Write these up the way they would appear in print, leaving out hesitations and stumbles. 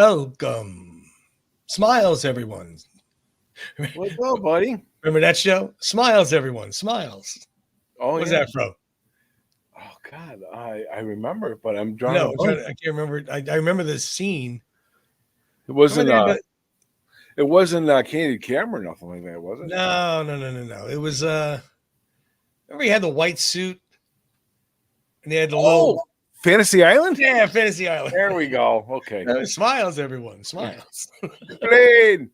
Welcome. Smiles, everyone. What's up, buddy? Remember that show? Smiles, everyone. Smiles. Oh, What's yeah. that from? Oh, God. I remember, but I'm drawing. No, I can't remember. I remember the scene. It wasn't. It wasn't Candid Camera or nothing like that, was it? No. It was. Remember he had the white suit, and he had the little Fantasy Island. Yeah, Fantasy Island. There we go. Okay. Smiles, everyone. Smiles. The blade.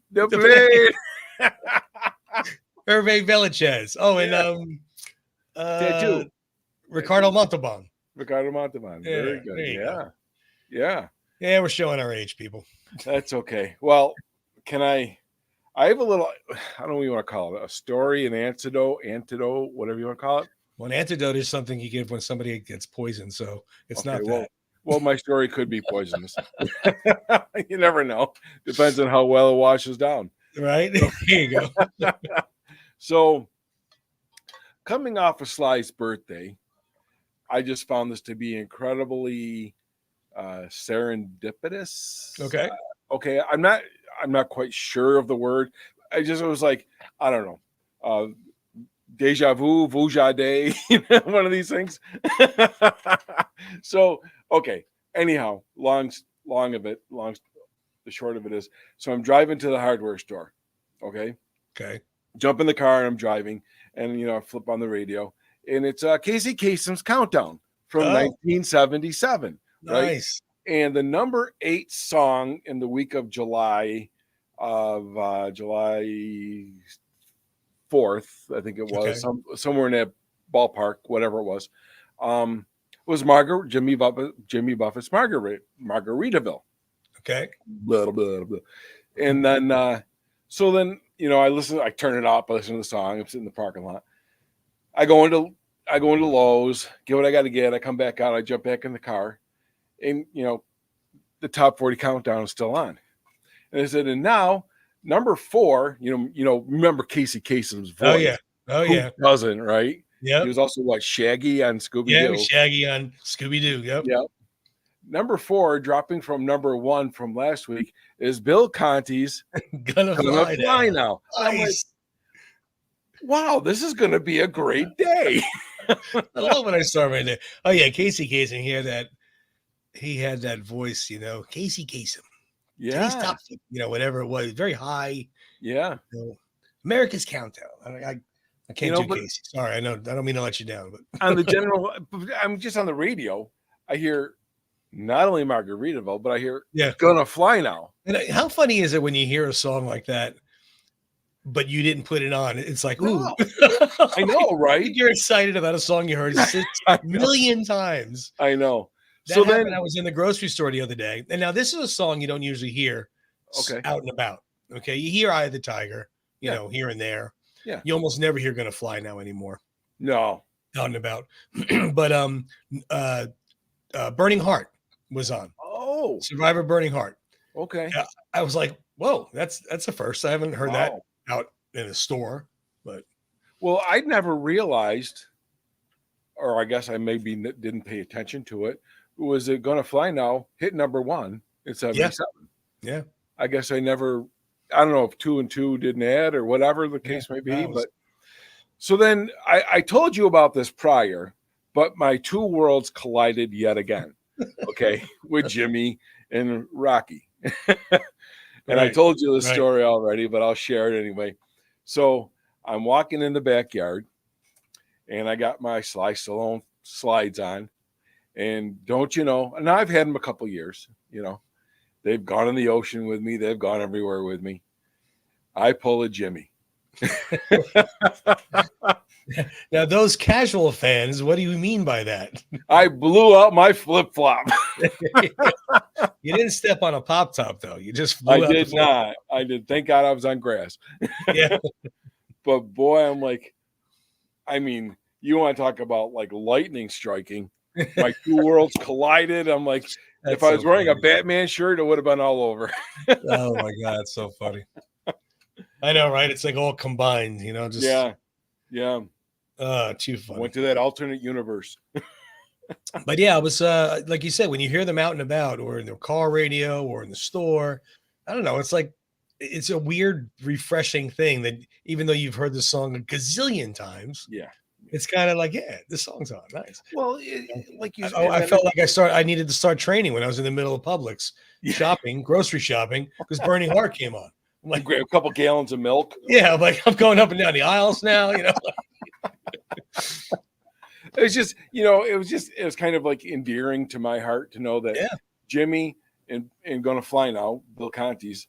Hervé Villachez. Oh, and Tattoo. Ricardo Montalban. Ricardo Montalban. Yeah, Very good. there you go. Yeah. Yeah, we're showing our age, people. That's okay. Well, can I have a little, I don't know what you want to call it, a story, an antidote, whatever you want to call it. Well, an antidote is something you give when somebody gets poisoned, so it's not that. Well, my story could be poisonous. You never know. Depends on how well it washes down. Right? There you go. So, coming off of Sly's birthday, I just found this to be incredibly serendipitous. Okay. Okay. I'm not quite sure of the word. It was like, I don't know. Deja vu, vujade, one of these things. So, okay. Anyhow, the short of it is, so I'm driving to the hardware store. Okay. Jump in the car and I'm driving, and I flip on the radio, and it's Casey Kasem's Countdown from 1977. Nice. Right? And the number 8 song in the week of July 4th, I think it was, somewhere in that ballpark, whatever it was Jimmy Buffett's Margaritaville. Okay. Blah, blah, blah. And then, so then, I turn it up, I listen to the song, I'm sitting in the parking lot. I go into Lowe's, get what I got to get. I come back out, I jump back in the car, and, the top 40 countdown is still on. And I said, and now, number 4, remember Casey Kasem's voice. Oh, yeah. Who doesn't, right? Yeah. He was also Shaggy on Scooby-Doo. Yeah, Shaggy on Scooby-Doo. Yep. Yep. Number 4, dropping from number 1 from last week, is Bill Conti's Gonna Fly Now. Nice. Wow, this is going to be a great day. I love when I saw him right there. Oh, yeah, Casey Kasem. He had that voice, Casey Kasem. Yeah. Top, whatever it was. Very high. Yeah. America's Countdown. I can't do Casey. Sorry, I know. I don't mean to let you down, but on the general, I'm just on the radio. I hear not only Margaritaville, but I hear Gonna Fly Now. And how funny is it when you hear a song like that, but you didn't put it on? It's like, ooh, I know, right? You're excited about a song you heard 6 million times. I know. So then I was in the grocery store the other day, and now this is a song you don't usually hear out and about. Okay, you hear Eye of the Tiger, here and there. Yeah, you almost never hear Gonna Fly Now anymore. No, out and about. But Burning Heart was on. Oh, Survivor Burning Heart. Okay, I was like, whoa, that's a first. I haven't heard that out in a store. But I'd never realized, or I guess I maybe didn't pay attention to it. Was it Gonna Fly Now hit number 1 in 77? Yeah. I guess I don't know if 2 and 2 didn't add or whatever the case may be. But so then I told you about this prior, but my two worlds collided yet again. Okay. With Jimmy and Rocky. And I told you the story already, but I'll share it anyway. So I'm walking in the backyard and I got my Sly Stallone slides on. And don't you know, and I've had them a couple years, they've gone in the ocean with me. They've gone everywhere with me. I pull a Jimmy. Now, those casual fans, what do you mean by that? I blew out my flip-flop. You didn't step on a pop top, though. You just I did not. I did. Thank God I was on grass. Yeah. But boy, I'm like, you want to talk about like lightning striking. My two worlds collided. I'm like, if I was wearing a Batman shirt, it would have been all over. Oh my God, it's so funny. I know, right? It's like all combined, just yeah. too funny. Went to that alternate universe. But yeah, I was like you said, when you hear them out and about, or in the car radio, or in the store, I don't know. It's like it's a weird, refreshing thing that even though you've heard the song a gazillion times, Yeah. it's kind of like, yeah, this song's on. Nice. Well, like you, I felt like I needed to start training when I was in the middle of Publix shopping, grocery shopping, because Burning Heart came on. I'm like, grab a couple gallons of milk. Yeah, I'm like, I'm going up and down the aisles now, It was just, it was kind of like endearing to my heart to know that Jimmy and Gonna Fly Now, Bill Conti's,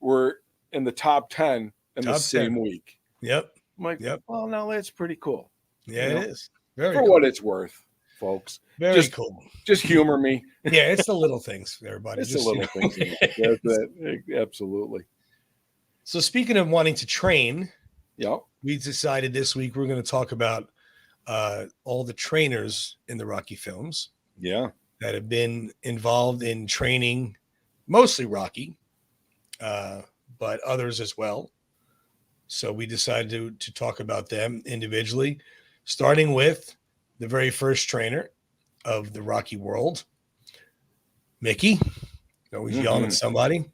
were in the top 10 in the same week. Yep. I'm like, well, now that's pretty cool. Yeah, it is. Very for cool. what it's worth, folks. Very cool. Just humor me. Yeah, it's the little things, everybody. It's the little things. That's it. Absolutely. So speaking of wanting to train, we decided this week we're going to talk about all the trainers in the Rocky films. Yeah. That have been involved in training, mostly Rocky, but others as well. So we decided to talk about them individually, starting with the very first trainer of the Rocky world, Mickey. Always yelling at somebody.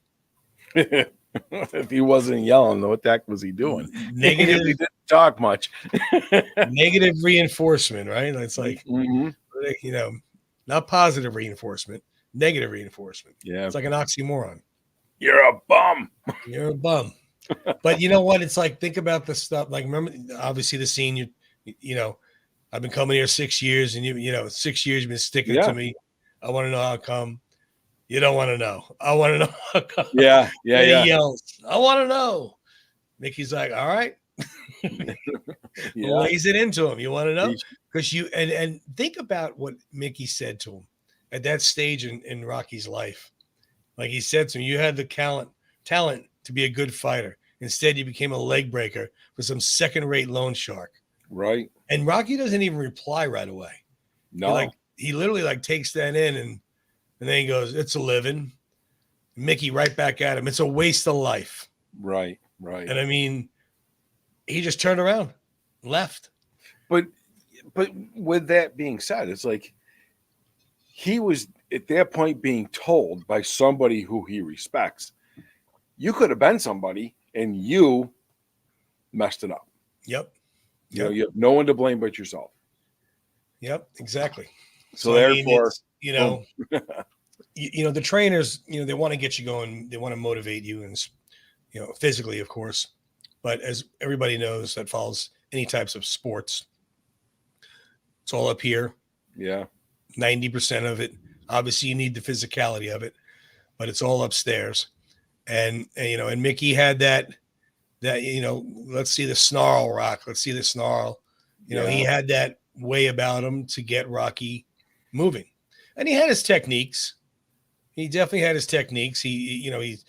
If he wasn't yelling, what the heck was he doing? Negative. He didn't talk much. Negative reinforcement, right? It's like, not positive reinforcement, negative reinforcement. Yeah. It's like an oxymoron. You're a bum. You're a bum. But you know what? It's like, think about the stuff. Like, remember, obviously, the scene, I've been coming here 6 years, and 6 years you've been sticking to me. I want to know how come. You don't want to know. I want to know how come. Yeah. He yells, I want to know. Mickey's like, all right. Lays it into him. You want to know? Because and think about what Mickey said to him at that stage in Rocky's life. Like he said to him, you had the talent to be a good fighter. Instead, you became a leg breaker for some second-rate loan shark. Right. And Rocky doesn't even reply right away. No. He literally takes that in and then he goes, it's a living. Mickey right back at him. It's a waste of life. Right. And I mean, he just turned around, left. But with that being said, it's like he was at that point being told by somebody who he respects, you could have been somebody and you messed it up. Yep. You have no one to blame but yourself. Yep, exactly. So therefore, the trainers, they want to get you going. They want to motivate you and, physically, of course. But as everybody knows that follows any types of sports, it's all up here. Yeah. 90% of it. Obviously, you need the physicality of it, but it's all upstairs. And Mickey had that, let's see the snarl, Rock. Let's see the snarl. He had that way about him to get Rocky moving. And he had his techniques. He definitely had his techniques. He's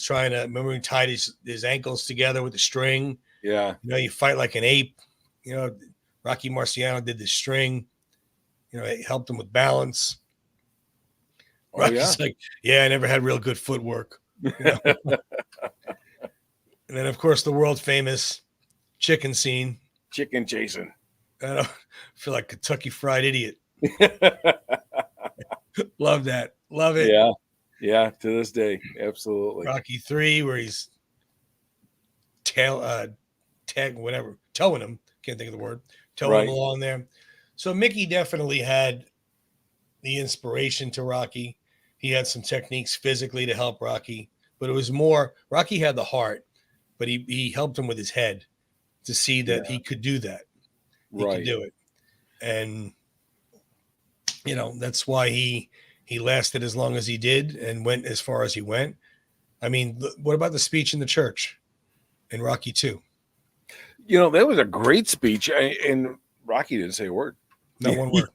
trying to, remember he tied his ankles together with a string. Yeah. You fight like an ape. Rocky Marciano did the string. It helped him with balance. Rocky's like, I never had real good footwork. And then, of course, the world famous chicken scene. Chicken chasing. I feel like Kentucky Fried Idiot. Love that. Love it. Yeah. Yeah. To this day. Absolutely. Rocky 3, where he's towing him. Can't think of the word. Towing him along there. So Mickey definitely had the inspiration to Rocky. He had some techniques physically to help Rocky, but it was more, Rocky had the heart, but he helped him with his head to see that he could do that. He could do it. And, that's why he lasted as long as he did and went as far as he went. I mean, what about the speech in the church in Rocky 2? That was a great speech, and Rocky didn't say a word. Not one word.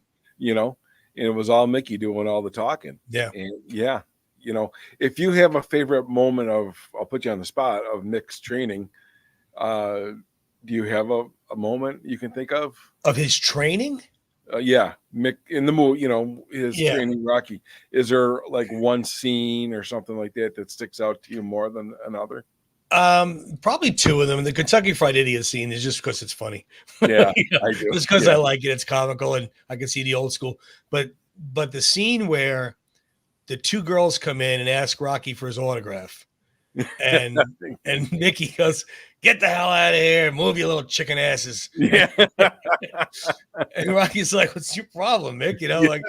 And it was all Mickey doing all the talking. Yeah. And if you have a favorite moment I'll put you on the spot, of Mick's training, do you have a moment you can think of? Of his training? Mick in the movie, his training Rocky. Is there like one scene or something like that sticks out to you more than another? Probably two of them. The Kentucky Fried Idiot scene is just because it's funny. Yeah, You know, I do. just because Yeah. I like it. It's comical, and I can see the old school. But the scene where the two girls come in and ask Rocky for his autograph, and Mickey goes, "Get the hell out of here! Move your little chicken asses!" Yeah. And Rocky's like, "What's your problem, Mick?" You know, Yeah. like,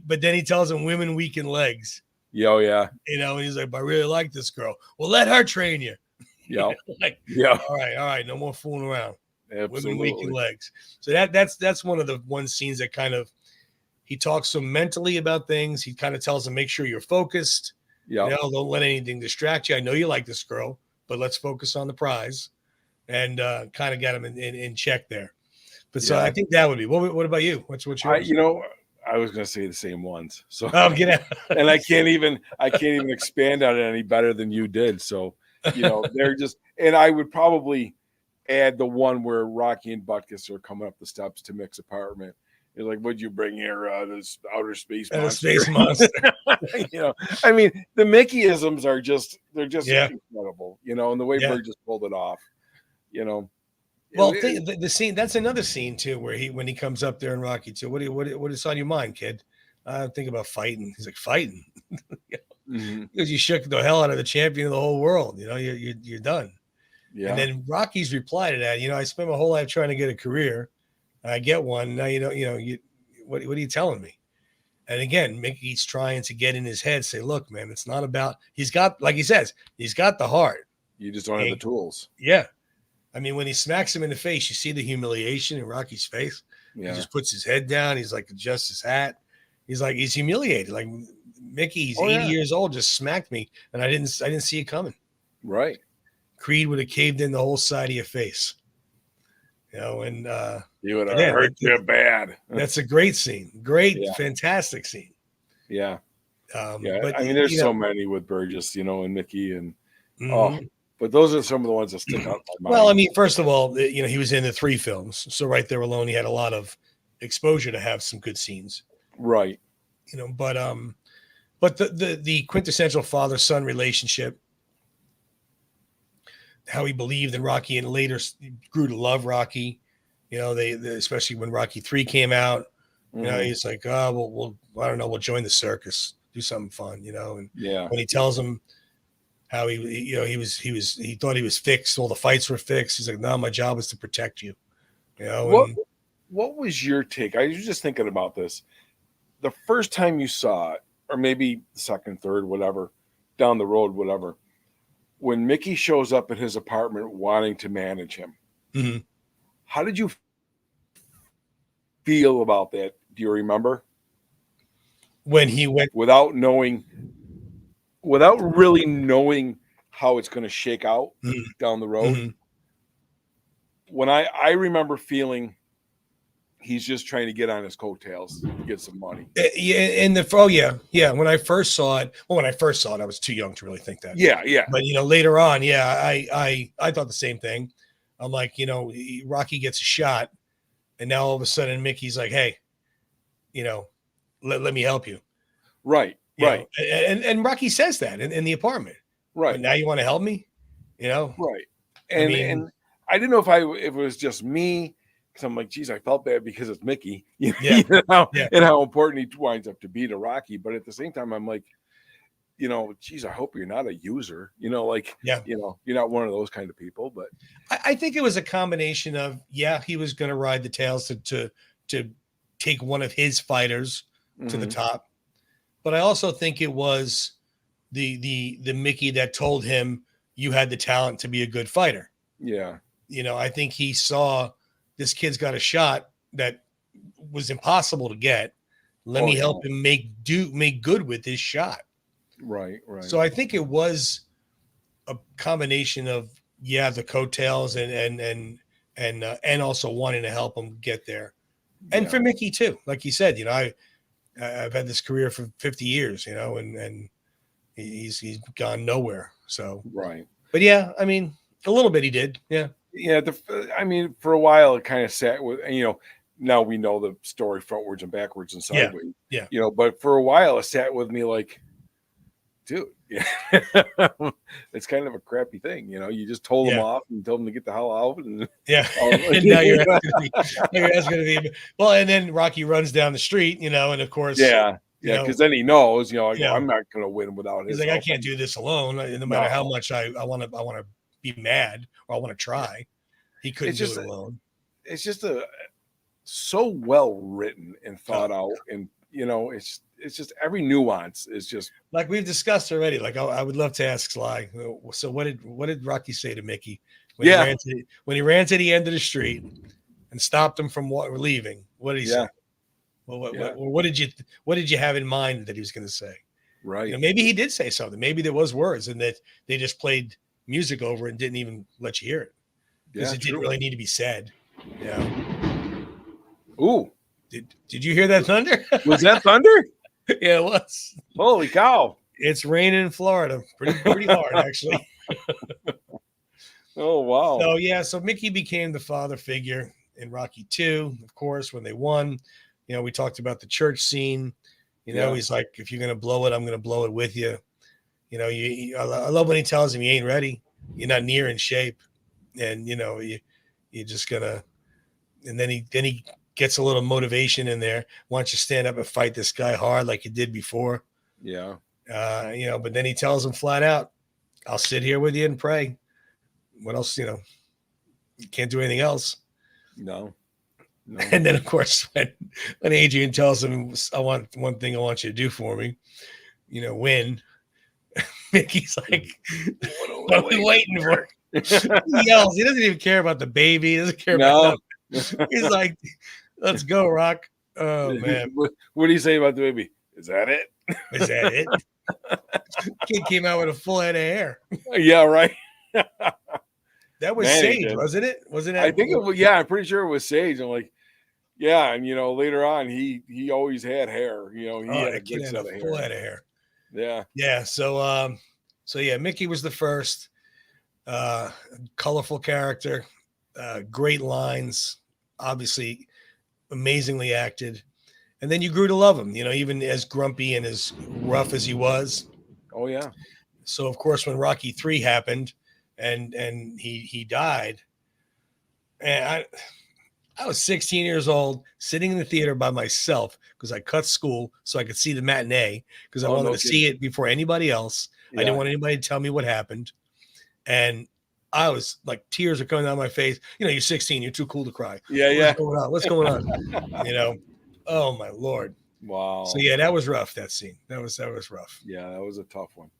but then he tells him women weaken legs. Oh yeah. You know, and he's like, "But I really like this girl. Well, let her train you." Yeah. Like, Yeah. all right, no more fooling around. Women weaken Absolutely. legs. So that's one of the one scenes that kind of he talks so mentally about things. He kind of tells them, make sure you're focused. Yeah. You know, don't let anything distract you. I know you like this girl, but let's focus on the prize, and kind of get him in check there. But so I think that would be. What about you? What's yours? I was going to say the same ones. So Get out. and I can't even expand on it any better than you did. So, they're just, and I would probably add the one where Rocky and Butkus are coming up the steps to Mick's apartment. He's like, "Would you bring here this outer space monster?" Space monster. I mean, the Mickeyisms are they're just Yeah. incredible, and the way Yeah. Burgess pulled it off, Well, the scene, that's another scene too, where when he comes up there in Rocky 2, what is on your mind, kid? I think about fighting. He's like, fighting? Because you shook the hell out of the champion of the whole world. You're done. Yeah. And then Rocky's reply to that, I spent my whole life trying to get a career. I get one. Now, what are you telling me? And again, Mickey's trying to get in his head, say, look, man, it's not about, he's got, like he says, he's got the heart. You just don't have the tools. Yeah. I mean, when he smacks him in the face, you see the humiliation in Rocky's face. Yeah. He just puts his head down. He's like, adjusts his hat. He's like, he's humiliated. Like, Mickey's 80 years old, just smacked me, and I didn't see it coming. Right. Creed would have caved in the whole side of your face. And he would have hurt you bad. That's a great scene. Great, fantastic scene. Yeah. But I mean, there's so many with Burgess, and Mickey, and but those are some of the ones that stick out in my mind. Well, I mean, first of all, he was in the 3 films, so right there alone, he had a lot of exposure to have some good scenes. Right. But the quintessential father-son relationship, how he believed in Rocky and later grew to love Rocky, they especially when Rocky 3 came out, he's like, oh, I don't know, we'll join the circus, do something fun, and when he tells him how he thought he was fixed, all the fights were fixed, he's like, no, my job is to protect you. What was your take? I was just thinking about this. The first time you saw it, or maybe second, third, whatever, down the road, whatever, when Mickey shows up at his apartment wanting to manage him, how did you feel about that? Do you remember? When he went without really knowing how it's going to shake out down the road. When I remember feeling he's just trying to get on his coattails, get some money. When I first saw it, I was too young to really think that. Yeah. But later on, I thought the same thing. I'm like, Rocky gets a shot, and now all of a sudden Mickey's like, hey, let me help you. Right. Right. And Rocky says that in the apartment. Right. But now you want to help me? Right. And I didn't know if it was just me, because I'm like, geez, I felt bad because it's Mickey, and how important he winds up to be to Rocky. But at the same time, I'm like, geez, I hope you're not a user, you're not one of those kind of people. But I think it was a combination of, he was going to ride the tails to take one of his fighters to the top. But I also think it was the Mickey that told him you had the talent to be a good fighter. Yeah. I think he saw this kid's got a shot that was impossible to get. Let me help him make good with this shot. Right. So I think it was a combination of the coattails and also wanting to help him get there. And for Mickey too, like you said, I've had this career for 50 years, and he's gone nowhere. So right. But I mean, a little bit he did. Yeah. Yeah. I mean, for a while it kind of sat with, now we know the story frontwards and backwards and sideways. Yeah. But for a while it sat with me like, dude, yeah. It's kind of a crappy thing, You just told them off and told them to get the hell out, and Yeah. And now you're asking to be well, and then Rocky runs down the street, and of course, yeah, because then he knows, like, well, I'm not going to win without he's his like, help. I can't do this alone, no matter how much I want to be mad or I want to try. He couldn't do it alone. It's just so well written and thought out, and it's just every nuance is just like we've discussed already. Like I would love to ask Sly. So what did Rocky say to Mickey when he ran to the end of the street and stopped him from leaving? What did he say? Well, what did you have in mind that he was going to say? Right. Maybe he did say something. Maybe there was words, and that they just played music over and didn't even let you hear it because it didn't really need to be said. Yeah. Ooh. Did you hear that thunder? Was that thunder? Yeah, it was. Holy cow! It's raining in Florida, pretty hard actually. Oh wow! So Mickey became the father figure in Rocky II, of course, when they won. We talked about the church scene. He's like, if you're gonna blow it, I'm gonna blow it with you. I love when he tells him you ain't ready, you're not near in shape, and you're just gonna. And then he gets a little motivation in there. Why don't you stand up and fight this guy hard like you did before? Yeah. But then he tells him flat out, I'll sit here with you and pray. What else, you can't do anything else. No. And then, of course, when Adrian tells him, I want one thing I want you to do for me, win. Mickey's like, what are we waiting for? He yells. He doesn't even care about the baby. He doesn't care about nothing. He's like, let's go, Rock. Oh, man. What do you say about the baby? Is that it? Is that it? Kid came out with a full head of hair. Yeah, right. That was Sage, wasn't it? Wasn't it? I think it was. Yeah, I'm pretty sure it was Sage. I'm like, yeah, and later on, he always had hair. He had a good set of hair. Full head of hair. Yeah. Yeah. So Mickey was the first colorful character, great lines, obviously amazingly acted. And then you grew to love him, even as grumpy and as rough as he was. Oh, yeah. So, of course, when Rocky III happened and he died, and I was 16 years old, sitting in the theater by myself because I cut school so I could see the matinee because I wanted to see it before anybody else. Yeah. I didn't want anybody to tell me what happened. And I was like, tears are coming down my face. You're 16. You're too cool to cry. Yeah. What's going on? Oh, my Lord. Wow. So, yeah, that was rough, that scene. That was rough. Yeah, that was a tough one.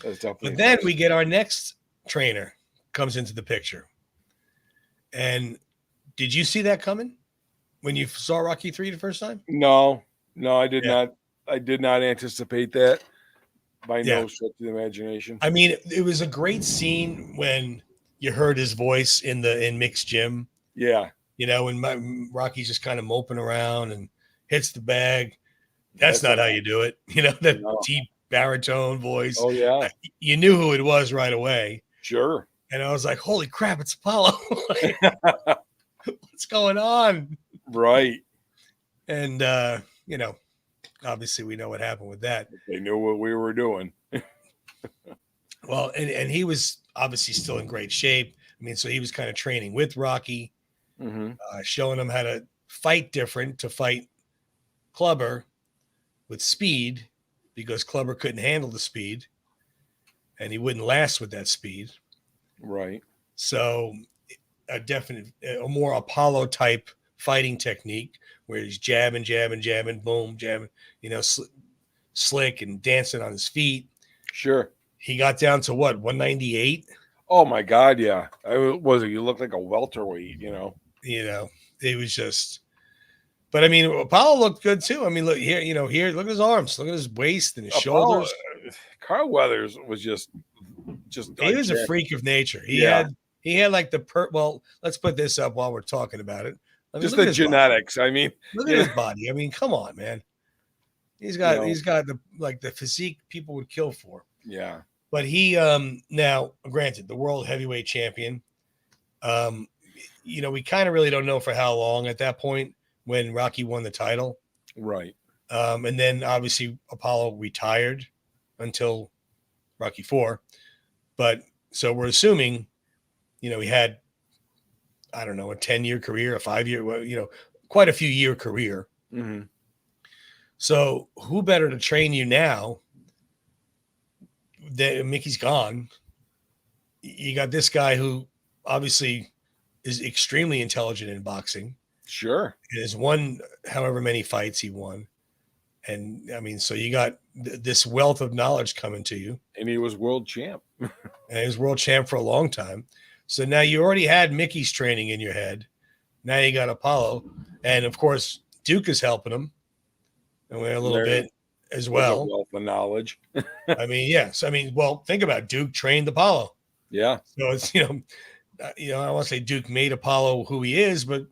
That was definitely. But then we get our next trainer comes into the picture. And did you see that coming when you saw Rocky III the first time? No, I did not. I did not anticipate that by no stretch of the imagination. I mean, it was a great scene when you heard his voice in Mick's gym. Yeah. When Rocky's just kind of moping around and hits the bag. That's not how you do it. That deep baritone voice. Oh, yeah. You knew who it was right away. Sure. And I was like, holy crap, it's Apollo. What's going on? Right. And, obviously we know what happened with that. They knew what we were doing. Well, and he was obviously still in great shape. I mean, so he was kind of training with Rocky, showing him how to fight different, to fight Clubber with speed, because Clubber couldn't handle the speed and he wouldn't last with that speed. Right. So a more Apollo type fighting technique where he's jabbing, boom, jabbing, slick and dancing on his feet. Sure. He got down to what, 198? Oh my God, yeah. You looked like a welterweight, It was just. But I mean, Apollo looked good too. I mean, look here, look at his arms, look at his waist and his shoulders. Carl Weathers was just. He was a freak of nature. He had like well, let's put this up while we're talking about it. Just the genetics. Body. I mean, look at his body. I mean, come on, man. He's got the physique people would kill for. Yeah. But he now, granted, the world heavyweight champion. We kind of really don't know for how long at that point when Rocky won the title. Right. And then obviously Apollo retired until Rocky 4. But so we're assuming, he had, I don't know, a 10-year career, a 5-year, quite a few year career. Mm-hmm. So who better to train you now that Mickey's gone? You got this guy who obviously is extremely intelligent in boxing. Sure. He has won however many fights he won. And I mean, so you got this wealth of knowledge coming to you. And he was world champ. And he was world champ for a long time. So now you already had Mickey's training in your head. Now you got Apollo. And of course, Duke is helping him. And we're a little bit as well. Wealth of knowledge. I mean, yes. I mean, well, think about it. Duke trained Apollo. Yeah. So it's, I don't want to say Duke made Apollo who he is, but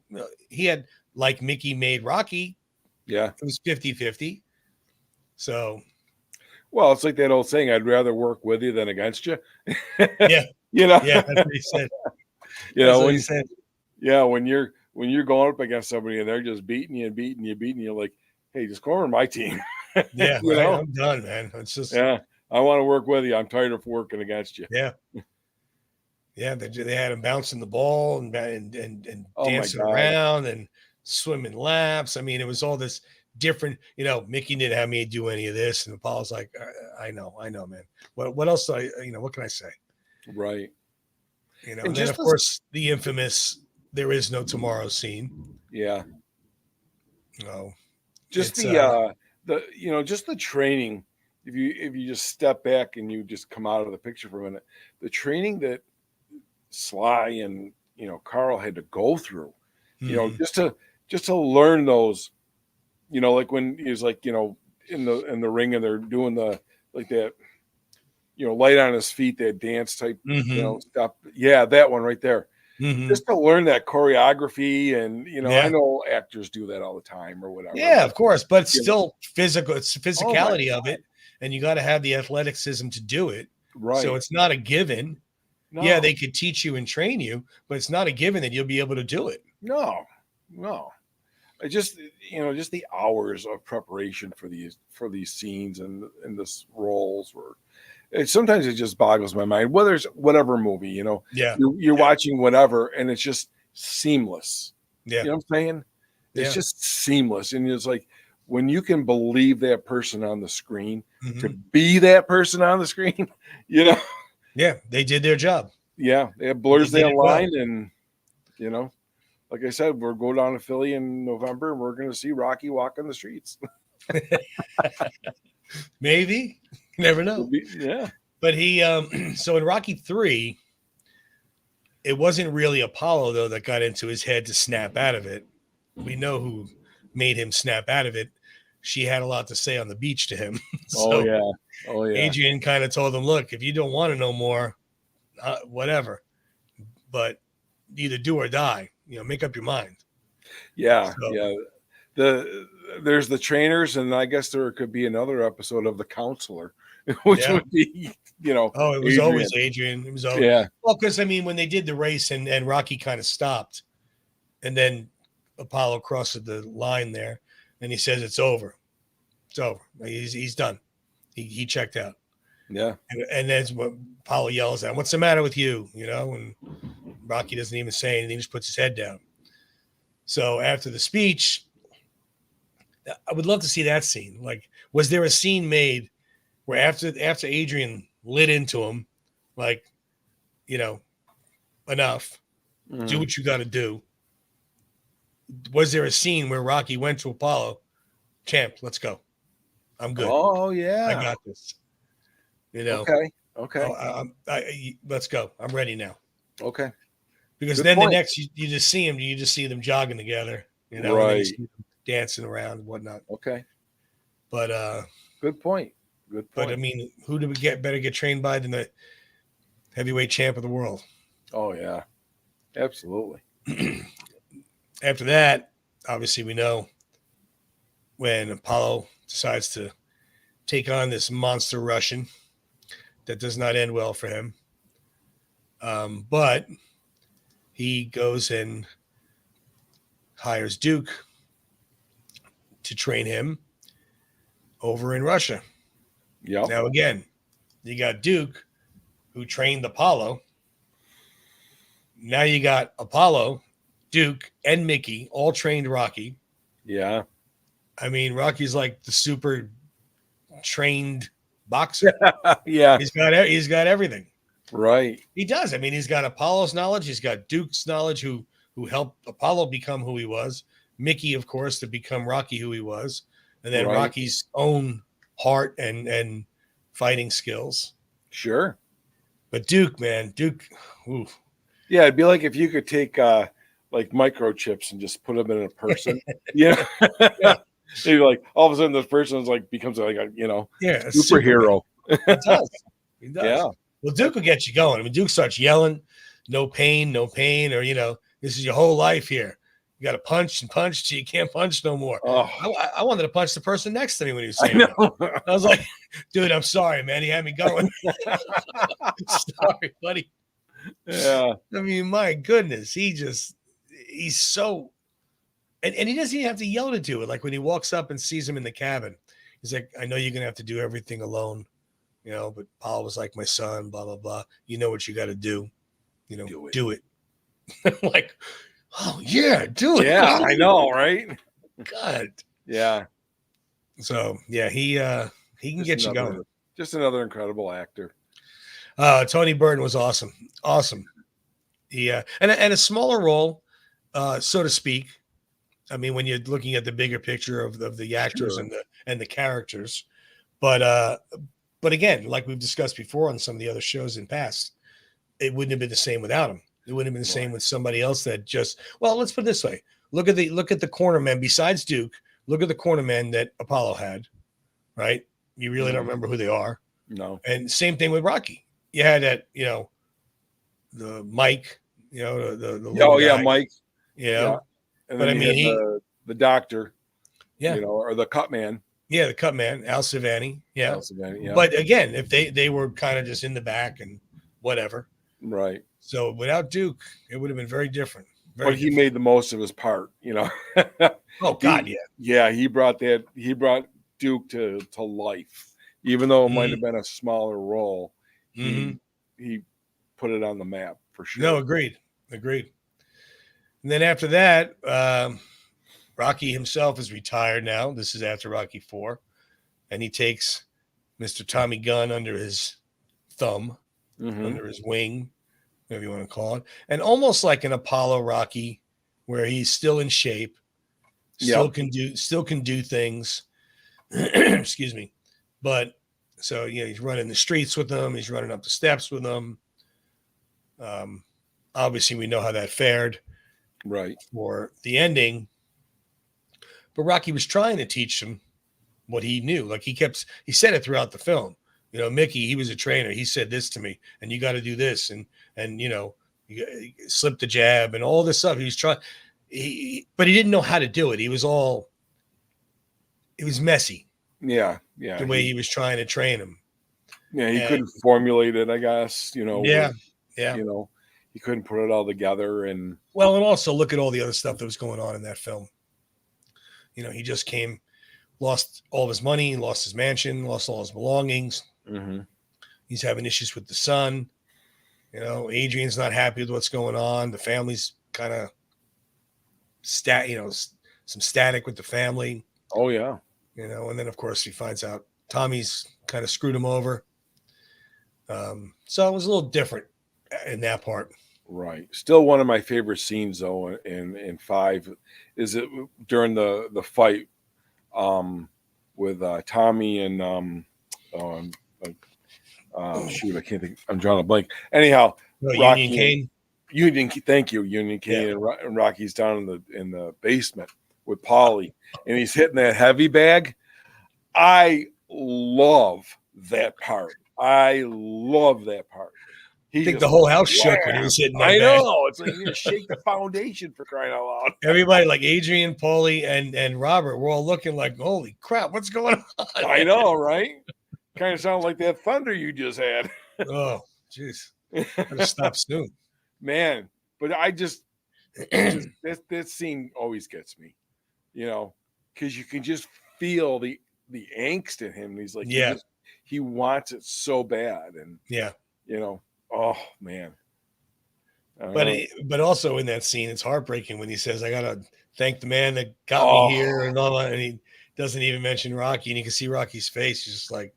he had, like Mickey made Rocky. Yeah. It was 50-50. So. Well, it's like that old saying, I'd rather work with you than against you. Yeah. Yeah, that's what he said. When he said. Yeah, when you're going up against somebody and they're just beating you, like, hey, just go over to my team. Yeah, right. I'm done, man. It's just I want to work with you. I'm tired of working against you. Yeah. Yeah, they had him bouncing the ball and dancing around and swimming laps. I mean, it was all this different, Mickey didn't have me do any of this. And Apollo's like, I know, man. What else do what can I say? Right. And then of course the infamous "there is no tomorrow" scene. Yeah. Just the just the training. If you just step back and you just come out of the picture for a minute, the training that Sly and Carl had to go through, just to learn those, like when he was like, in the ring and they're doing the like that, light on his feet, that dance type, stuff. Yeah, that one right there. Mm-hmm. Just to learn that choreography and, I know actors do that all the time or whatever. Yeah, of course, but it's still physical. It's the physicality of it. And you got to have the athleticism to do it. Right. So it's not a given. No. Yeah, they could teach you and train you, but it's not a given that you'll be able to do it. No. I just the hours of preparation for these scenes and this roles were. Sometimes it just boggles my mind. Whether it's whatever movie, you're watching whatever, and it's just seamless. Yeah, you know what I'm saying? It's just seamless, and it's like when you can believe that person on the screen to be that person on the screen. Yeah, they did their job. Yeah, it blurs that line, and like I said, we'll go down to Philly in November, and we're going to see Rocky walking the streets. Maybe. You never know. Yeah. But he so in Rocky 3, it wasn't really Apollo though that got into his head to snap out of it. We know who made him snap out of it. She had a lot to say on the beach to him. Oh yeah. Adrian kind of told him, look, if you don't want to know more, whatever, but either do or die, make up your mind. Yeah. There's the trainers, and I guess there could be another episode of the counselor, which would be, it was Adrian. Always Adrian. It was always, yeah. Well, because when they did the race and Rocky kind of stopped, and then Apollo crosses the line there, and he says it's over. It's over. He's done. He checked out. Yeah. And that's what Apollo yells at him. What's the matter with you? And Rocky doesn't even say anything. He just puts his head down. So after the speech, I would love to see that scene. Like, was there a scene made where after Adrian lit into him, like, enough, do what you got to do? Was there a scene where Rocky went to Apollo, champ, let's go. I'm good. Oh yeah, I got this. Okay. Let's go. I'm ready now. Okay. Because Good then point. The next you just see him. You just see them jogging together. Right. Dancing around and whatnot. Okay. But good point. But I mean, who do we better get trained by than the heavyweight champ of the world? Oh yeah, absolutely. After that, obviously we know when Apollo decides to take on this monster Russian, that does not end well for him. But he goes and hires Duke to train him over in Russia. Yeah. Now again, You got Duke, who trained Apollo. Now you got Apollo, Duke, and Mickey all trained Rocky. Yeah. I mean, Rocky's like the super trained boxer. Yeah. He's got everything. Right. He does. I mean, he's got Apollo's knowledge. He's got Duke's knowledge, who helped Apollo become who he was. Mickey, of course, to become Rocky, who he was, and then Right. Rocky's own heart and fighting skills. Sure. But Duke, man, Duke. Ooh. Yeah, it'd be like if you could take like microchips and just put them in a person. Yeah. Maybe like all of a sudden this person's like becomes like a superhero. He does. He does. Yeah. Well, Duke will get you going. I mean, Duke starts yelling, no pain, or this is your whole life here. You got to punch and punch till you can't punch no more. Oh. I wanted to punch the person next to me when he was saying that. I was like, dude, I'm sorry, man. He had me going. Sorry, buddy. Yeah. I mean, my goodness, he's so, and he doesn't even have to yell to do it. Like when he walks up and sees him in the cabin, he's like, I know you're going to have to do everything alone, but Paul was like my son, blah, blah, blah. You know what you got to do, do it. Like, oh yeah, do it. Yeah, I know, right? God. Yeah. So yeah, he can get you going. Just another incredible actor. Tony Burton was awesome. Yeah, and a smaller role, so to speak. I mean, when you're looking at the bigger picture of the actors and the characters, but again, like we've discussed before on some of the other shows in past, it wouldn't have been the same without him. It wouldn't have been the same with somebody else that let's put it this way. Look at the cornermen besides Duke. Look at the cornermen that Apollo had, right? You really don't remember who they are. No. And same thing with Rocky. You had that, the Mike, the Mike. Yeah. And but I mean, the doctor, yeah, or the cut man. Yeah, the cut man, Al Silvani. Yeah. Al Silvani, yeah. But again, if they were kind of just in the back and whatever. Right. So without Duke, it would have been very different. But he made the most of his part, Oh God, yeah. Yeah, he brought Duke to life. Even though it might have been a smaller role, he put it on the map for sure. No, agreed. And then after that, Rocky himself is retired now. This is after Rocky IV. And he takes Mr. Tommy Gunn under his thumb, under his wing, whatever you want to call it. And almost like an Apollo Rocky, where he's still in shape, still can do things. Excuse me. But so he's running the streets with them, he's running up the steps with them. Obviously we know how that fared. Right. For the ending. But Rocky was trying to teach him what he knew. Like he said it throughout the film. Mickey, he was a trainer. He said this to me, and you got to do this, and you slip the jab and all this stuff. He was trying, but he didn't know how to do it. It was messy. Yeah. The way he was trying to train him. Yeah, he couldn't formulate it, I guess. Yeah. He couldn't put it all together, and also look at all the other stuff that was going on in that film. He just lost all of his money, lost his mansion, lost all his belongings. He's having issues with the son. Adrian's not happy with what's going on. The family's kind of some static with the family. Oh yeah. And then of course he finds out Tommy's kind of screwed him over. So it was a little different in that part. Right. Still one of my favorite scenes though in 5 is it during the fight with Tommy and shoot, I can't think. I'm drawing a blank. Anyhow, Rocky, Union Kane. Thank you, Union Kane, and Rocky's down in the basement with Paulie, and he's hitting that heavy bag. I love that part. I think the whole house shook when he was hitting that bag. I know. It's like you shake the foundation for crying out loud. Everybody, like Adrian, Paulie, and Robert, were all looking like, holy crap, what's going on? I know, right? Kind of sounds like that thunder you just had. Oh, jeez. Gotta stop soon. Man, but I just that scene always gets me, because you can just feel the angst in him. He's like, he wants it so bad, and Yeah. oh man. But also in that scene, it's heartbreaking when he says, "I gotta thank the man that got me Oh, here," and all that, and he doesn't even mention Rocky, and you can see Rocky's face, he's just like,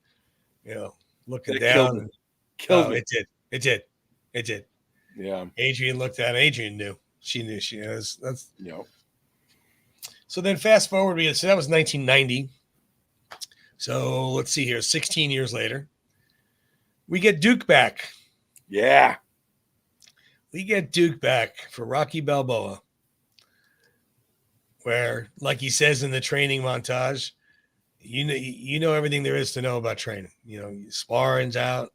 looking it killed down. me. And, Killed me. it did. Yeah. Adrian looked at him. Adrian knew. She knew. She was. That's. Yep. So then, fast forward. So that was 1990. So let's see here. 16 years later, we get Duke back. Yeah. We get Duke back for Rocky Balboa, where, like he says in the training montage, you know everything there is to know about training. Sparring's out,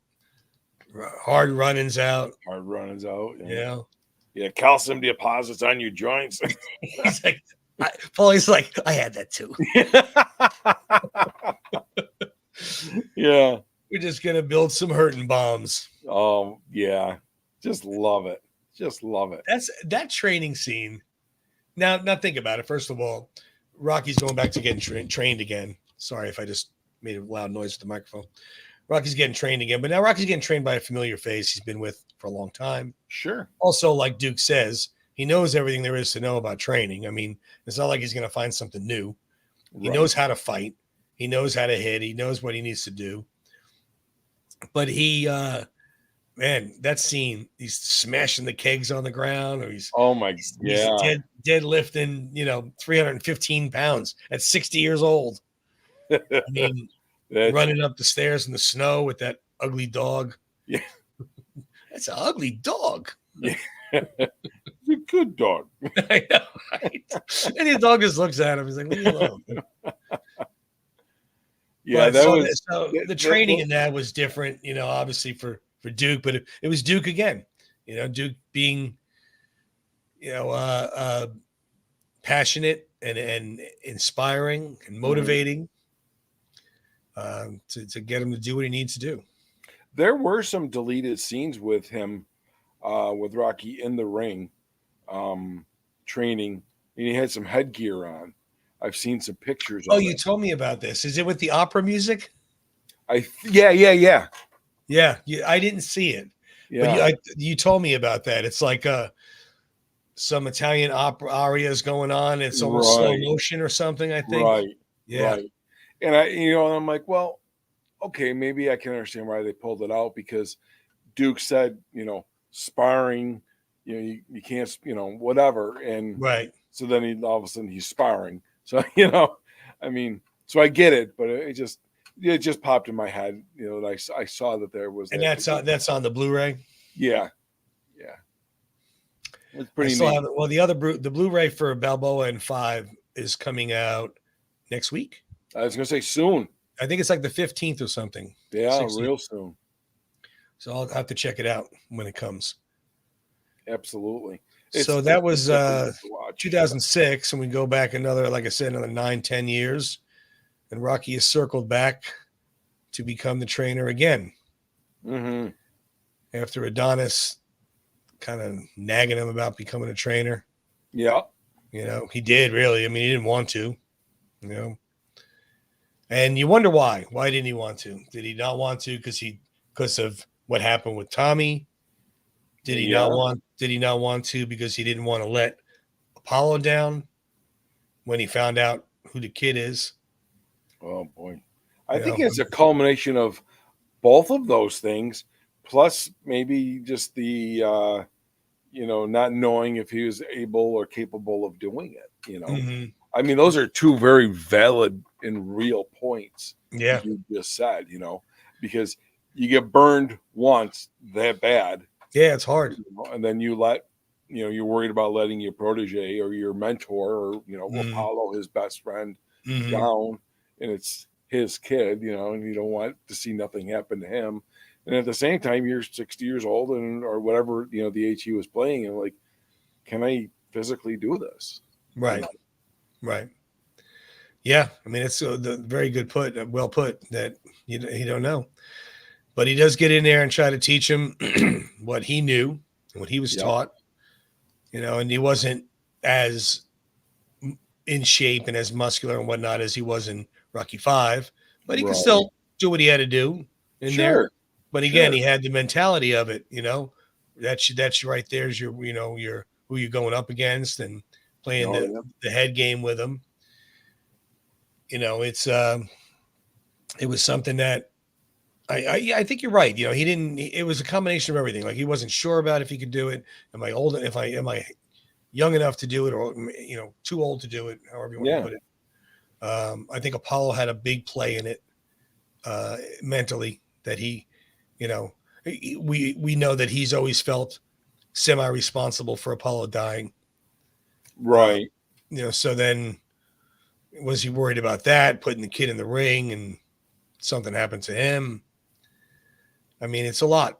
hard running's out. Hard running's out. Yeah. Calcium deposits on your joints. He's like, Paulie's like, I had that too. Yeah. We're just gonna build some hurting bombs. Oh yeah. Just love it. Just love it. That's that training scene. Now think about it. First of all, Rocky's going back to getting trained again. Sorry if I just made a loud noise with the microphone. Rocky's getting trained again, but now Rocky's getting trained by a familiar face he's been with for a long time. Sure. Also, like Duke says, he knows everything there is to know about training. I mean, it's not like he's going to find something new. He knows how to fight. He knows how to hit. He knows what he needs to do. But man, that scene, he's smashing the kegs on the ground, or he's deadlifting, 315 pounds at 60 years old. I mean, running up the stairs in the snow with that ugly dog. Yeah. That's an ugly dog. Yeah. It's a good dog. I know, right? And the dog just looks at him. He's like, leave me alone. Yeah, the training in that was different, obviously for Duke, but it was Duke again. Duke being, passionate and inspiring and motivating to get him to do what he needs to do. There were some deleted scenes with him, with Rocky in the ring, training, and he had some headgear on. I've seen some pictures. Oh, you told me about this. Is it with the opera music? Yeah. Yeah, I didn't see it. Yeah. But you told me about that. It's like some Italian opera arias going on. It's almost slow motion or something, I think. Right. Yeah. Right. And I'm like, well, okay, maybe I can understand why they pulled it out, because Duke said, sparring, you can't, whatever. And right. So then all of a sudden he's sparring. So, so I get it, but it just popped in my head, that I saw that there was. And that's on the Blu-ray. Yeah. It's pretty neat. The Blu-ray for Balboa and 5 is coming out next week. I was going to say soon. I think it's like the 15th or something. Yeah, 16th. Real soon. So I'll have to check it out when it comes. Absolutely. So that was 2006, and we go back another 9-10 years, and Rocky is circled back to become the trainer again. Mm-hmm. After Adonis kind of nagging him about becoming a trainer. Yeah. He did really. I mean, he didn't want to, And you wonder why. Why didn't he want to? Did he not want to because of what happened with Tommy? Did he not want to because he didn't want to let Apollo down when he found out who the kid is? Oh boy. I think it's a culmination of both of those things, plus maybe just the not knowing if he was able or capable of doing it, Mm-hmm. I mean, those are two very valid and real points. Yeah. You just said, because you get burned once that bad. Yeah, it's hard. And then you're worried about letting your protege or your mentor or, Apollo, his best friend, down, and it's his kid, and you don't want to see nothing happen to him. And at the same time, you're 60 years old or whatever, the age he was playing, and like, can I physically do this? Right. Right. Yeah. I mean, it's very good well put that you don't know. But he does get in there and try to teach him what he knew, what he was taught, and he wasn't as in shape and as muscular and whatnot as he was in Rocky 5, but he could still do what he had to do in there. Sure. But again, he had the mentality of it, that's right there's your who you're going up against and playing the head game with him. It was something that I think you're right. He didn't, it was a combination of everything. Like he wasn't sure about if he could do it. Am I young enough to do it or, too old to do it, however you want to put it. I think Apollo had a big play in it mentally that we know that he's always felt semi-responsible for Apollo dying. Right. So then was he worried about that, putting the kid in the ring and something happened to him? I mean, it's a lot.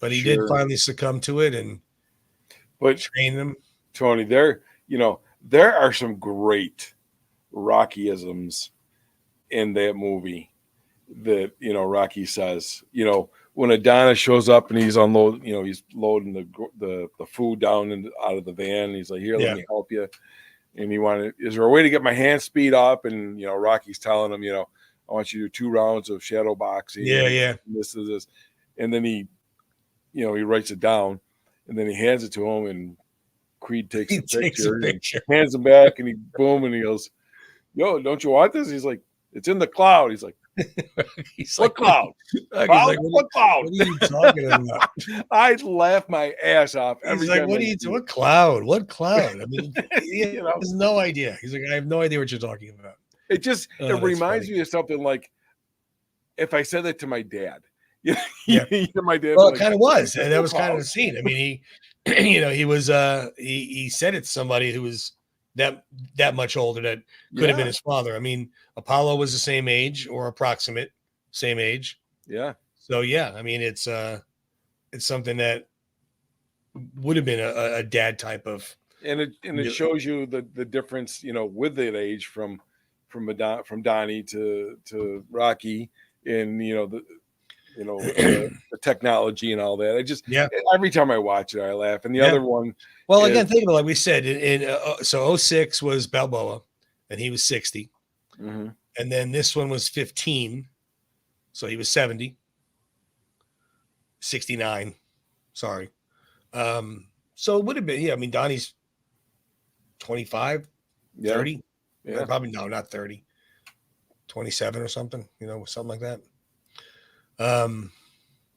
But he did finally succumb to it and train them. Tony, there are some great Rockyisms in that movie that, Rocky says, when Adonis shows up and he's he's loading the food down out of the van. And he's like, here, let me help you. And is there a way to get my hand speed up? And, Rocky's telling him, I want you to do 2 rounds of shadow boxing. Yeah. This is this. And then he writes it down and then he hands it to him and Creed takes a picture. Hands him back and he goes, yo, don't you want this? He's like, it's in the cloud. He's like, what cloud? What cloud? What are you talking about? I'd laugh my ass off every time. What cloud? What cloud? I mean, he has no idea. He's like, I have no idea what you're talking about. It just it reminds me of something like if I said that to my dad. My dad. Well, it kind of was, and that was kind of the scene. I mean, he was he said it to somebody who was that much older that could have been his father. I mean, Apollo was the same age or approximate same age. Yeah. So I mean, it's something that would have been a dad type of. And it shows you the difference, with that age from Donnie to Rocky, and the technology and all that. I just every time I watch it, I laugh. And the other one. Well, again, think about it, like we said, so 06 was Balboa, and he was 60. Mm-hmm. And then this one was 15, so he was 70. 69, sorry. So it would have been, I mean, Donnie's 25, 30. Yeah. Probably not 30. 27 or something, something like that.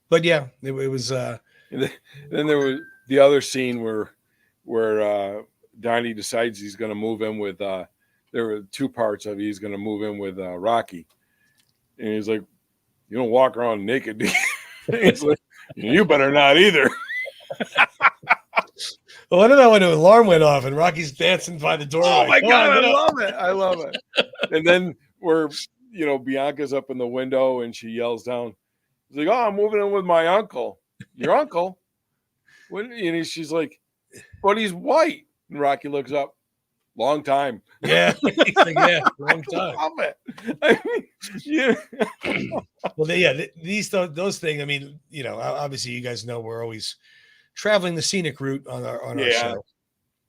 But it was. And then there was the other scene where Donnie decides he's going to move in with. There were 2 parts of it. He's going to move in with Rocky, and he's like, "You don't walk around naked." He's like, "You better not either." Well, what about when the alarm went off and Rocky's dancing by the door? Oh my God, I love it. And then Bianca's up in the window and she yells down. He's like, "Oh, I'm moving in with my uncle." "Your uncle?" And she's like, "But he's white." And Rocky looks up. "Long time." Yeah. He's like, long time. I love it. I mean, Well, those things, I mean, obviously you guys know we're always traveling the scenic route on our show.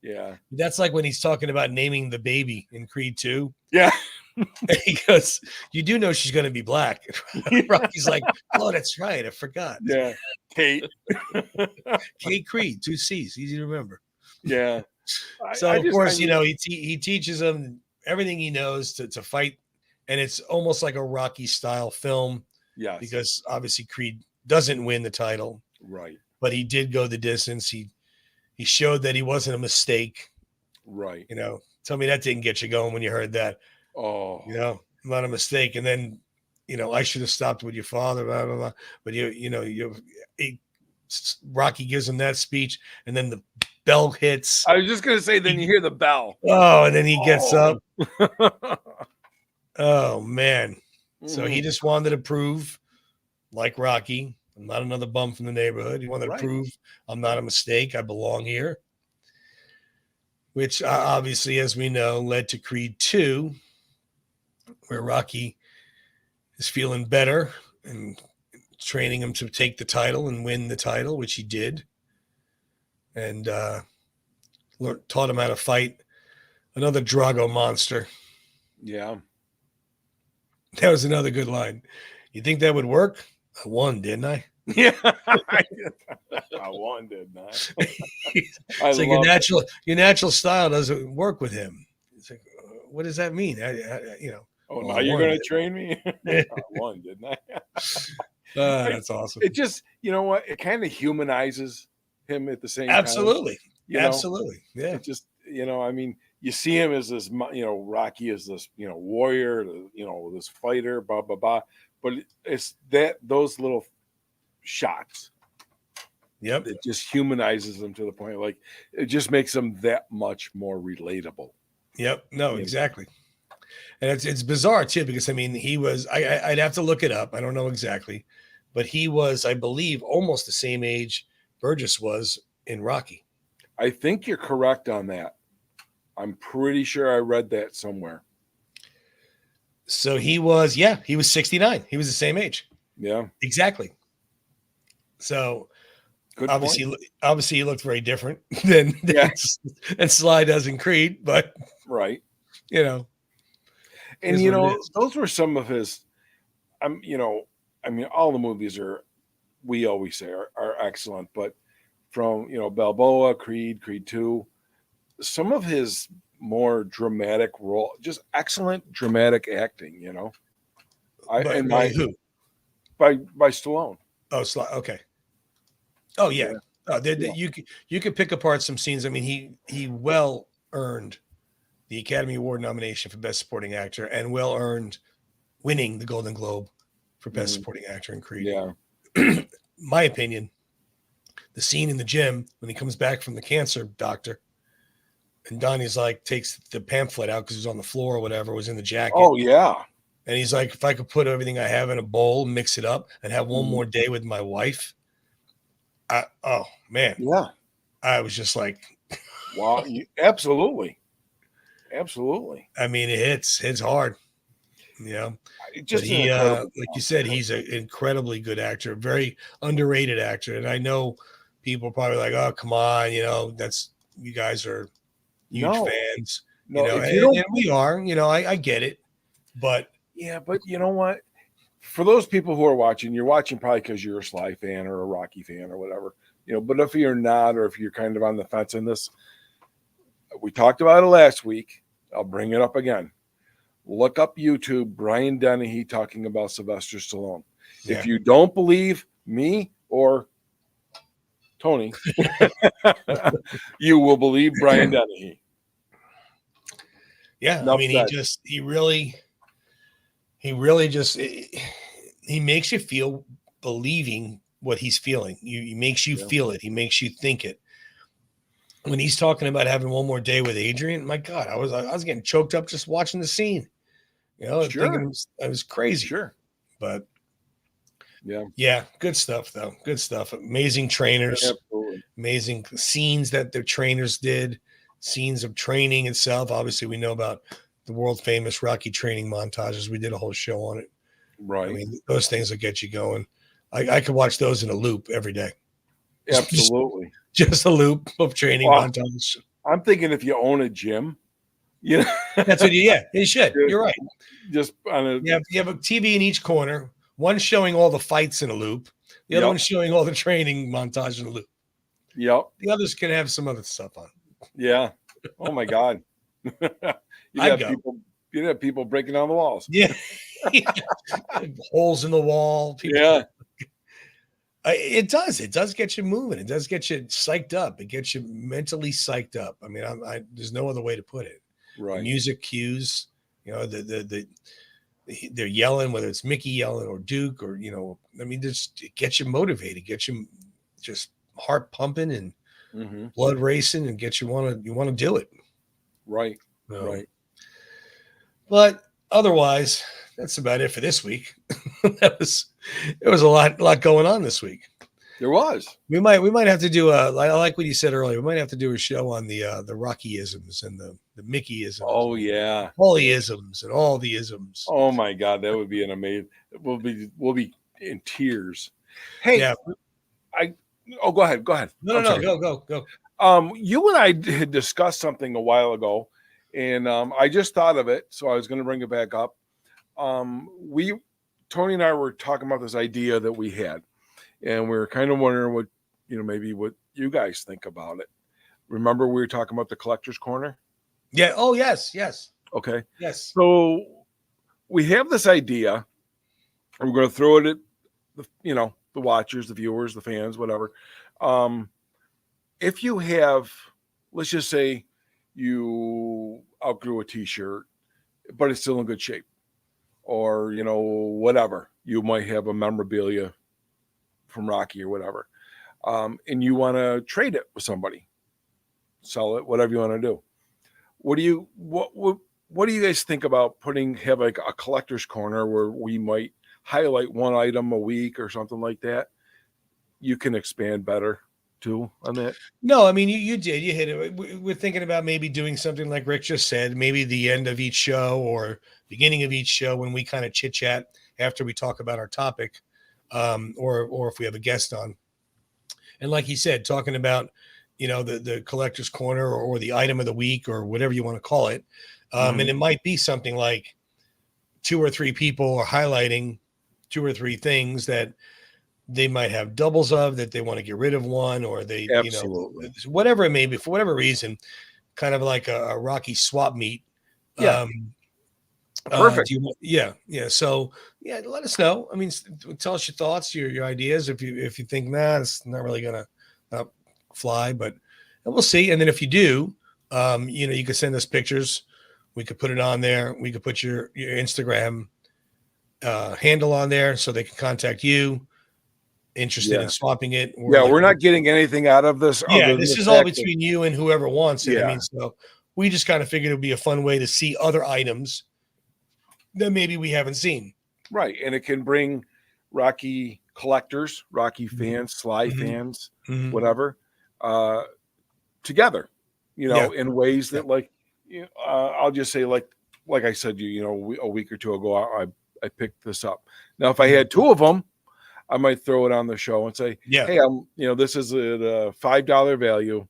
Yeah. That's like when he's talking about naming the baby in Creed 2. Yeah. He goes, "You do know she's going to be black." Rocky's like, "Oh, that's right. I forgot." Yeah. Kate. Kate Creed, 2 C's, easy to remember. Yeah. So of course, he teaches them everything he knows to fight. And it's almost like a Rocky style film. Yes. Because obviously Creed doesn't win the title. Right. But he did go the distance. He showed that he wasn't a mistake. Right. Tell me that didn't get you going when you heard that. Oh, not a mistake. And then, I should have stopped with your father, blah, blah, blah. But Rocky gives him that speech, and then the bell hits. I was just going to say, then you hear the bell. Oh, and then he gets up. Oh, man. So he just wanted to prove, like Rocky, I'm not another bum from the neighborhood. He wanted to prove I'm not a mistake. I belong here. Which obviously, as we know, led to Creed 2, where Rocky is feeling better and training him to take the title and win the title, which he did. And taught him how to fight another Drago monster. Yeah. That was another good line. You think that would work? I won, didn't I? Yeah, I won, didn't I? It's like your natural style doesn't work with him. It's like, what does that mean? Oh, well, now I you're won, going to train me? I won, didn't I? that's awesome. It just, you know what? It kind of humanizes him at the same time. Absolutely. You know? Absolutely. Yeah. It just, I mean, you see him as this, Rocky is this, warrior, this fighter, blah, blah, blah. But it's those little shots. Yep. It just humanizes them to the point, like, it just makes them that much more relatable. Yep. No, exactly. And it's bizarre too, because I mean, he was, I'd have to look it up. I don't know exactly, but he was, I believe, almost the same age Burgess was in Rocky. I think you're correct on that. I'm pretty sure I read that somewhere. So he was 69. He was the same age. Yeah. Exactly. So good obviously point. He looked very different than Sly does in Creed, but right. And those were some of his, I mean, all the movies we always say are excellent, but from, Balboa, Creed 2, some of his more dramatic role, just excellent dramatic acting, By who? By Stallone. Oh, Sly. Okay. Oh yeah. You could pick apart some scenes. I mean, he well earned the Academy Award nomination for Best Supporting Actor and well earned winning the Golden Globe for Best Supporting Actor in Creed. Yeah. My opinion, the scene in the gym when he comes back from the cancer doctor and Donnie's like takes the pamphlet out because it was on the floor or whatever, was in the jacket. Oh yeah. And he's like, if I could put everything I have in a bowl, mix it up, and have one more day with my wife. Oh man. Yeah. I was just like, wow. Absolutely. Absolutely. I mean, it hits hard. Just like you said, he's an incredibly good actor, very underrated actor. And I know people are probably like, oh, come on, that's, you guys are huge fans. No, and we are, I get it. But yeah, but you know what? For those people who are watching, you're watching probably because you're a Sly fan or a Rocky fan or whatever. But if you're not, or if you're kind of on the fence in this, we talked about it last week. I'll bring it up again. Look up YouTube, Brian Dennehy talking about Sylvester Stallone. Yeah. If you don't believe me or Tony, you will believe Brian Dennehy. Yeah, I mean, he really just he makes you feel believing what he's feeling. He makes you feel it. He makes you think it. When he's talking about having one more day with Adrian, my God, I was getting choked up just watching the scene. Thinking it was crazy. Sure, but yeah, good stuff though. Good stuff. Amazing trainers. Absolutely. Amazing scenes that the trainers did. Scenes of training itself. Obviously, we know about the world famous Rocky training montages. We did a whole show on it. Right. I mean, those things will get you going. I could watch those in a loop every day. Absolutely. Just a loop of training montages. I'm thinking if you own a gym, that's what you should. You're right. Just on you have a TV in each corner. One showing all the fights in a loop. The other one showing all the training montage in a loop. Yep. The others can have some other stuff on. Yeah. Oh my God. You'd have people breaking down the walls. Yeah. Holes in the wall. Yeah. It does get you moving. It does get you psyched up. It gets you mentally psyched up. I mean, there's no other way to put it. Right. The music cues, they're yelling, whether it's Mickey yelling or Duke or, I mean, just it gets you motivated, gets you just heart pumping and blood racing and you want to do it. Right. Right. But otherwise, that's about it for this week. There was a lot going on this week. There was. We might have to do I like what you said earlier. We might have to do a show on the Rocky-isms and the Mickey-isms. Oh yeah. All the isms and all the isms. Oh my God, that would be an amazing. We'll be in tears. Hey, yeah. Go ahead. No, go. You and I had discussed something a while ago, and I just thought of it, so I was going to bring it back up. Tony and I were talking about this idea that we had, and we were kind of wondering what, maybe what you guys think about it. Remember we were talking about the collector's corner? Yeah. Oh, yes. Yes. Okay. Yes. So we have this idea. We're going to throw it at the watchers, the viewers, the fans, whatever. If you have, let's just say you outgrew a t-shirt, but it's still in good shape, or, whatever, you might have a memorabilia from Rocky or whatever. And you want to trade it with somebody, sell it, whatever you want to do. What do you guys think about have like a collector's corner where we might highlight one item a week or something like that? You can expand better too on that. No, I mean, you hit it. We're thinking about maybe doing something like Rick just said, maybe the end of each show or beginning of each show when we kind of chit chat after we talk about our topic, or if we have a guest on. And like he said, talking about, the collector's corner or the item of the week or whatever you want to call it. And it might be something like 2 or 3 people are highlighting 2 or 3 things that they might have doubles of, that they want to get rid of one, or they, Absolutely. Whatever it may be, for whatever reason, kind of like a Rocky swap meet. Yeah. Perfect. Yeah. So let us know. I mean, tell us your thoughts, your ideas. If you think, it's not really gonna fly, but we'll see. And then if you do, you can send us pictures. We could put it on there. We could put your Instagram handle on there so they can contact you. Interested in swapping it. We're not getting anything out of this. Yeah, this is all between you and whoever wants it. Yeah. I mean, so we just kind of figured it would be a fun way to see other items that maybe we haven't seen. Right. And it can bring Rocky collectors, Rocky fans, Sly fans, whatever, together, in ways that I'll just say, like I said, a week or two ago, I picked this up. Now, if I had 2 of them, I might throw it on the show and say, hey, this is a $5 value.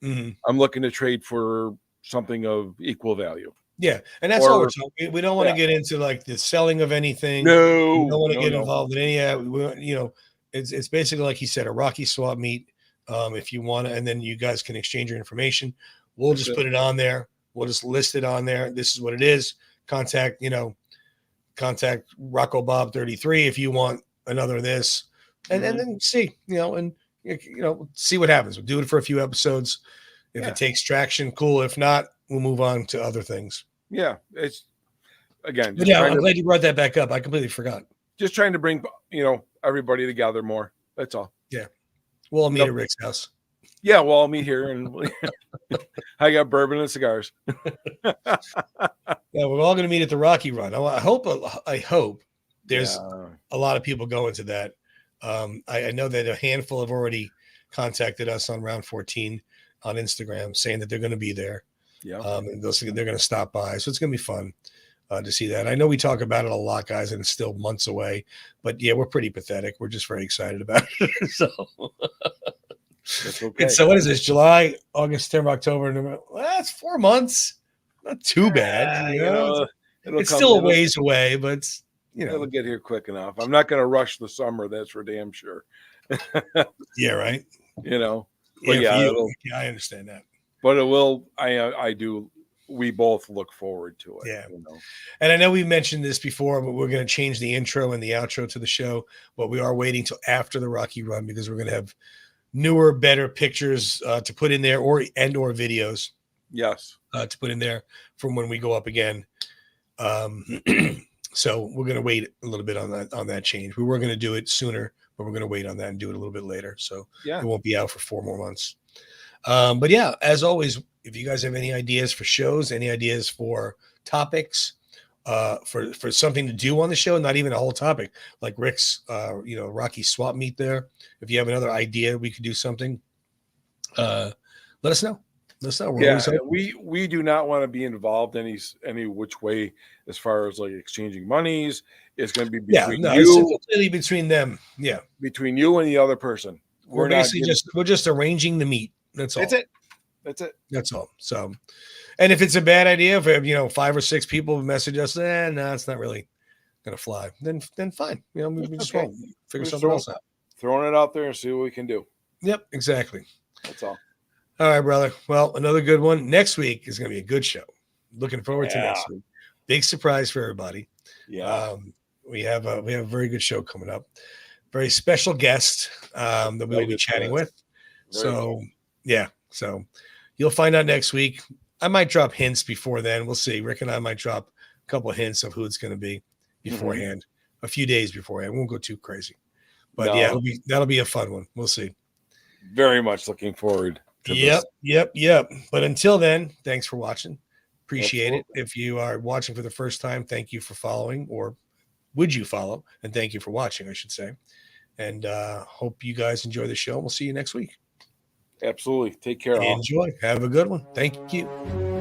I'm looking to trade for something of equal value. Yeah. And that's all we're talking. We don't want to get into like the selling of anything. No. We don't want to get involved in any of that. It's basically, like he said, a Rocky swap meet. If you want to, and then you guys can exchange your information. We'll just put it on there. We'll just list it on there. This is what it is. Contact Rocco Bob 33 if you want another of this, and then see, see what happens. We'll do it for a few episodes. If it takes traction, cool. If not, we'll move on to other things. Yeah, it's again. I'm glad you brought that back up. I completely forgot. Just trying to bring everybody together more. That's all. Yeah, we'll all meet at Rick's house. Yeah, we'll all meet here, and I got bourbon and cigars. Yeah, we're all going to meet at the Rocky Run. I hope there's a lot of people going to that. I know that a handful have already contacted us on Round 14 on Instagram saying that they're going to be there. Yeah. And they're going to stop by. So it's going to be fun to see that. I know we talk about it a lot, guys, and it's still months away. But yeah, we're pretty pathetic. We're just very excited about it. So that's okay. And so what is this? July, August, September, October, November. Well, that's 4 months. Not too bad. It's still a ways away, but it'll get here quick enough. I'm not going to rush the summer. That's for damn sure. Yeah, right. But I understand that. But it will. I do. We both look forward to it. Yeah. And I know we mentioned this before, but we're going to change the intro and the outro to the show. But we are waiting till after the Rocky Run because we're going to have newer, better pictures to put in there, or videos. Yes. To put in there from when we go up again. So we're going to wait a little bit on that change. We were going to do it sooner, but we're going to wait on that and do it a little bit later. So it won't be out for 4 more months. But yeah, as always, if you guys have any ideas for shows, any ideas for topics, for something to do on the show, not even a whole topic like Rick's, Rocky swap meet there. If you have another idea, we could do something. Let us know. We do not want to be involved any which way as far as like exchanging monies. It's going to be between you. It's completely between them. Yeah, between you and the other person. We're basically we're just arranging the meet. That's all. That's it. That's all. So, and if it's a bad idea, if 5 or 6 people message us, no, it's not really. gonna fly, then fine. You know, we just won't figure We're something else out. Throwing it out there and see what we can do. Yep, exactly. That's all. All right, brother. Well, another good one. Next week is gonna be a good show. Looking forward to next week. Big surprise for everybody. Yeah. We have a very good show coming up. Very special guest that we will be chatting with. So you'll find out next week. I might drop hints before then. We'll see. Rick and I might drop a couple of hints of who it's going to be beforehand, a few days beforehand. We won't go too crazy, but that'll be a fun one. We'll see. Very much looking forward to this. Yep. But until then, thanks for watching. Appreciate it. If you are watching for the first time, thank you for following, or would you follow? And thank you for watching, I should say. And hope you guys enjoy the show. We'll see you next week. Absolutely. Take care. Enjoy. Have a good one. Thank you.